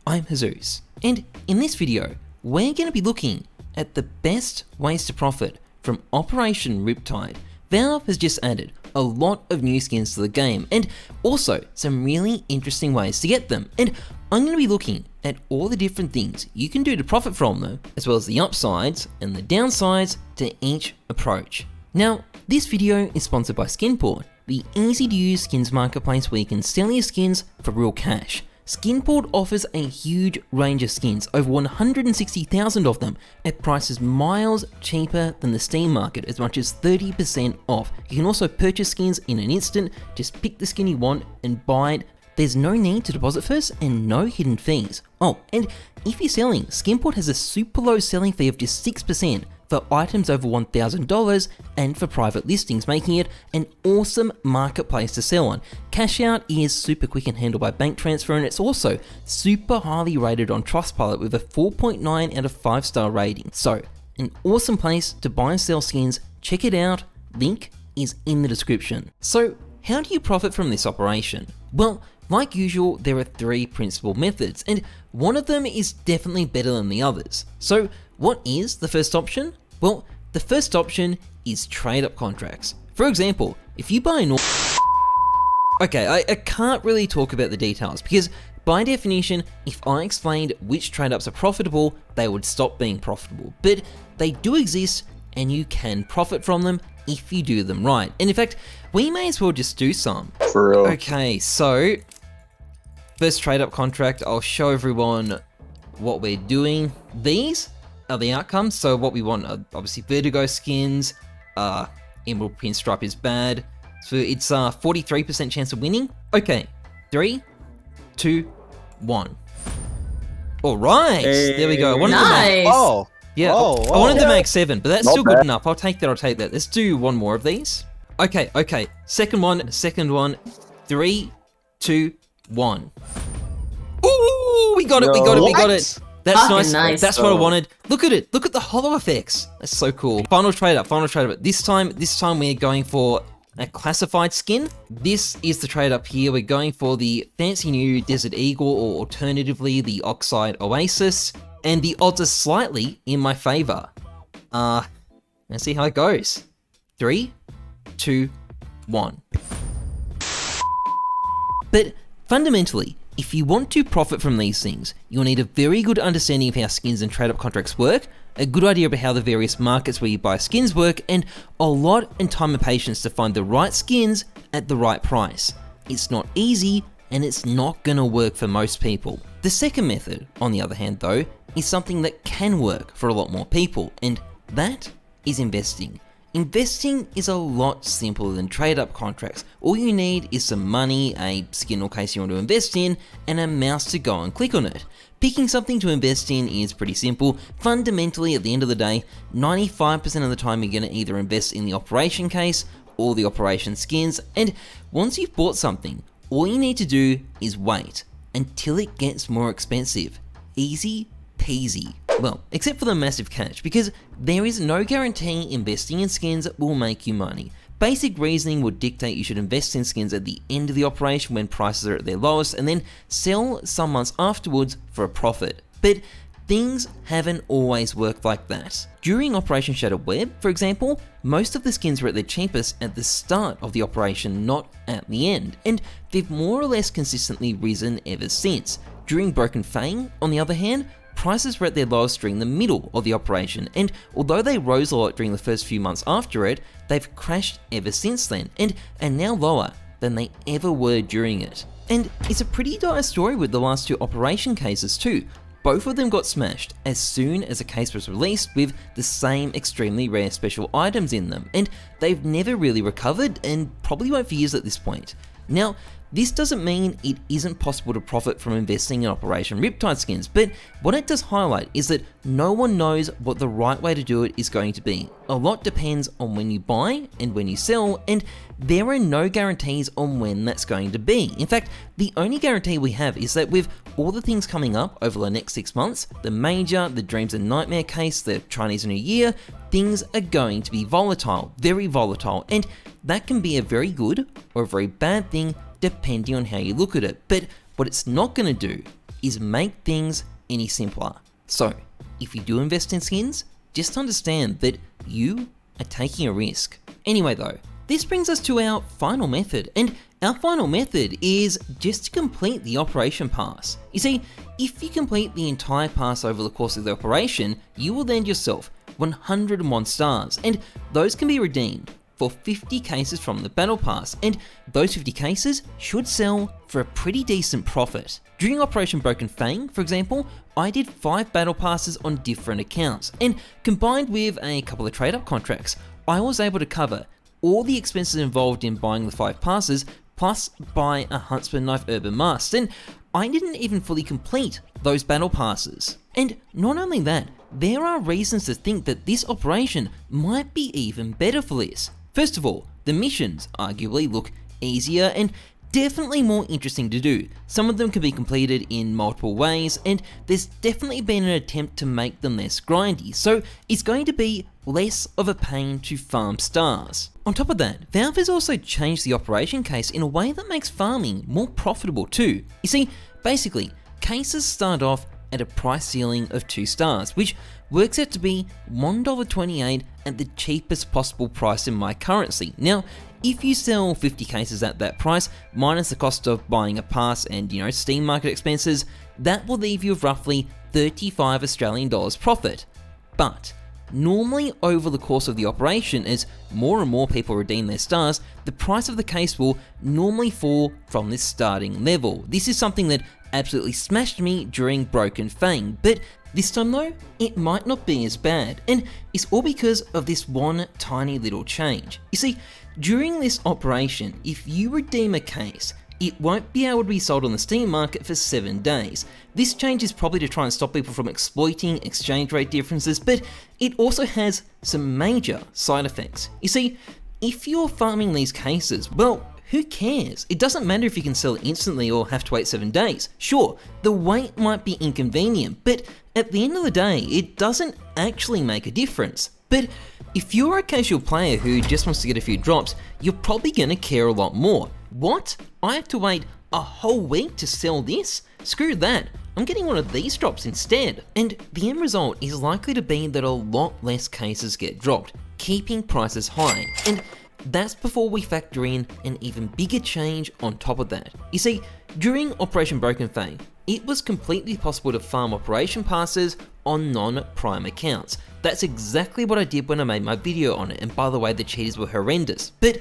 I'm Heyzeus, and in this video, we're going to be looking at the best ways to profit from Operation Riptide. Valve has just added a lot of new skins to the game, and also some really interesting ways to get them. And I'm going to be looking at all the different things you can do to profit from them, as well as the upsides and the downsides to each approach. Now, this video is sponsored by Skinport, the easy to use skins marketplace where you can sell your skins for real cash. Skinport offers a huge range of skins, over 160,000 of them, at prices miles cheaper than the Steam market, as much as 30% off. You can also purchase skins in an instant, just pick the skin you want and buy it. There's no need to deposit first and no hidden fees. Oh, and if you're selling, Skinport has a super low selling fee of just 6% for items over $1,000 and for private listings, making it an awesome marketplace to sell on. Cash out is super quick and handled by bank transfer, and it's also super highly rated on Trustpilot with a 4.9 out of 5-star rating. So, an awesome place to buy and sell skins. Check it out, link is in the description. So, how do you profit from this operation? Well, like usual, there are 3 principal methods, and one of them is definitely better than the others. So, what is the first option? Well, the first option is trade-up contracts. For example, if you buy an Okay, I can't really talk about the details because by definition, if I explained which trade-ups are profitable, they would stop being profitable. But they do exist and you can profit from them if you do them right. And in fact, we may as well just do some. For real. Okay, so first trade-up contract, I'll show everyone what we're doing. These are the outcomes. So what we want are obviously Vertigo skins, Emerald Pinstripe is bad. So it's 43% chance of winning. Okay, 3, 2, 1. All right, there we go. I wanted to make, I wanted to make 7, but that's Not still bad. good enough. I'll take that. Let's do one more of these. Okay. Second one. 3, 2, 1. Ooh, we got it. That's nice. That's what I wanted. Look at it. Look at the holo effects. That's so cool. Final trade up. This time we're going for a classified skin. This is the trade up here. We're going for the fancy new Desert Eagle, or alternatively the Oxide Oasis, and the odds are slightly in my favor. Let's see how it goes. 3, 2, 1. But fundamentally, if you want to profit from these things, you'll need a very good understanding of how skins and trade-up contracts work, a good idea about how the various markets where you buy skins work, and a lot and time and patience to find the right skins at the right price. It's not easy, and it's not gonna work for most people. The second method, on the other hand though, is something that can work for a lot more people, and that is investing. Investing is a lot simpler than trade-up contracts. All you need is some money, a skin or case you want to invest in, and a mouse to go and click on it. Picking something to invest in is pretty simple. Fundamentally, at the end of the day, 95% of the time you're going to either invest in the operation case or the operation skins, and once you've bought something, all you need to do is wait until it gets more expensive. Easy peasy. Well, except for the massive catch, because there is no guarantee investing in skins will make you money. Basic reasoning would dictate you should invest in skins at the end of the operation when prices are at their lowest, and then sell some months afterwards for a profit. But things haven't always worked like that. During Operation Shattered Web, for example, most of the skins were at their cheapest at the start of the operation, not at the end, and they've more or less consistently risen ever since. During Broken Fang, on the other hand, prices were at their lowest during the middle of the operation, and although they rose a lot during the first few months after it, they've crashed ever since then, and are now lower than they ever were during it. And it's a pretty dire story with the last 2 operation cases too. Both of them got smashed as soon as a case was released with the same extremely rare special items in them, and they've never really recovered and probably won't for years at this point. Now, this doesn't mean it isn't possible to profit from investing in Operation Riptide skins, but what it does highlight is that no one knows what the right way to do it is going to be. A lot depends on when you buy and when you sell, and there are no guarantees on when that's going to be. In fact, the only guarantee we have is that with all the things coming up over the next 6 months, the Major, the Dreams and Nightmare case, the Chinese New Year, things are going to be volatile, very volatile, and that can be a very good or a very bad thing depending on how you look at it. But what it's not going to do is make things any simpler. So, if you do invest in skins, just understand that you are taking a risk. Anyway though, this brings us to our final method, and our final method is just to complete the operation pass. You see, if you complete the entire pass over the course of the operation, you will land yourself 101 stars, and those can be redeemed for 50 cases from the battle pass, and those 50 cases should sell for a pretty decent profit. During Operation Broken Fang, for example, I did 5 battle passes on different accounts, and combined with a couple of trade-up contracts, I was able to cover all the expenses involved in buying the 5 passes, plus buy a Huntsman Knife Urban Mast, and I didn't even fully complete those battle passes. And not only that, there are reasons to think that this operation might be even better for this. First of all, the missions arguably look easier and definitely more interesting to do. Some of them can be completed in multiple ways, and there's definitely been an attempt to make them less grindy, so it's going to be less of a pain to farm stars. On top of that, Valve has also changed the operation case in a way that makes farming more profitable too. You see, basically, cases start off at a price ceiling of 2 stars, which works out to be $1.28 at the cheapest possible price in my currency. Now, if you sell 50 cases at that price, minus the cost of buying a pass and, Steam market expenses, that will leave you with roughly 35 Australian dollars profit. But normally over the course of the operation, as more and more people redeem their stars, the price of the case will normally fall from this starting level. This is something that absolutely smashed me during Broken Fang, but this time though, it might not be as bad, and it's all because of this one tiny little change. You see, during this operation, if you redeem a case, it won't be able to be sold on the Steam market for 7 days. This change is probably to try and stop people from exploiting exchange rate differences, but it also has some major side effects. You see, if you're farming these cases, well, who cares? It doesn't matter if you can sell it instantly or have to wait 7 days. Sure, the wait might be inconvenient, but at the end of the day, it doesn't actually make a difference. But if you're a casual player who just wants to get a few drops, you're probably going to care a lot more. What? I have to wait a whole week to sell this? Screw that. I'm getting one of these drops instead. And the end result is likely to be that a lot less cases get dropped, keeping prices high. And that's before we factor in an even bigger change on top of that. You see, during Operation Broken Fang, it was completely possible to farm operation passes on non-prime accounts. That's exactly what I did when I made my video on it, and by the way, the cheaters were horrendous. But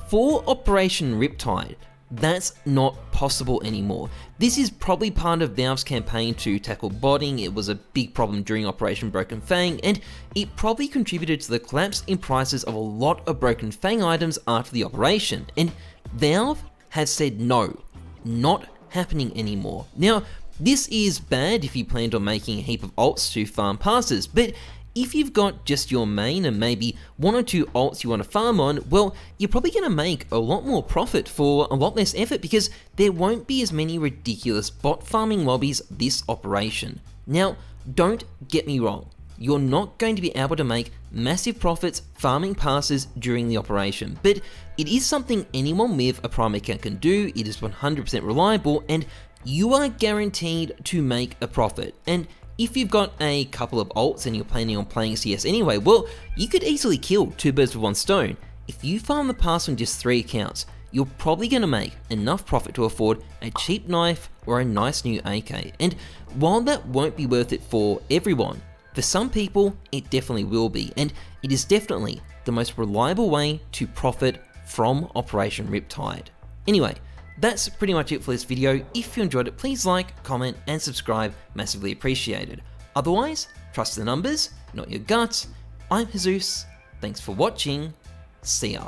for Operation RIPTIDE, that's not possible anymore. This is probably part of Valve's campaign to tackle botting. It was a big problem during Operation Broken Fang, and it probably contributed to the collapse in prices of a lot of Broken Fang items after the operation. And Valve has said no, not happening anymore. Now, this is bad if you planned on making a heap of alts to farm passes, but if you've got just your main and maybe 1 or 2 alts you want to farm on, well, you're probably going to make a lot more profit for a lot less effort because there won't be as many ridiculous bot farming lobbies this operation. Now, don't get me wrong, you're not going to be able to make massive profits farming passes during the operation, but it is something anyone with a prime account can do. It is 100% reliable, and you are guaranteed to make a profit. And if you've got a couple of alts and you're planning on playing CS anyway, well, you could easily kill 2 birds with 1 stone. If you farm the pass on just 3 accounts, you're probably going to make enough profit to afford a cheap knife or a nice new AK. And while that won't be worth it for everyone, for some people it definitely will be, and it is definitely the most reliable way to profit from Operation RIPTIDE. Anyway, that's pretty much it for this video. If you enjoyed it, please like, comment, and subscribe, massively appreciated. Otherwise, trust the numbers, not your guts. I'm Heyzeus, thanks for watching, see ya.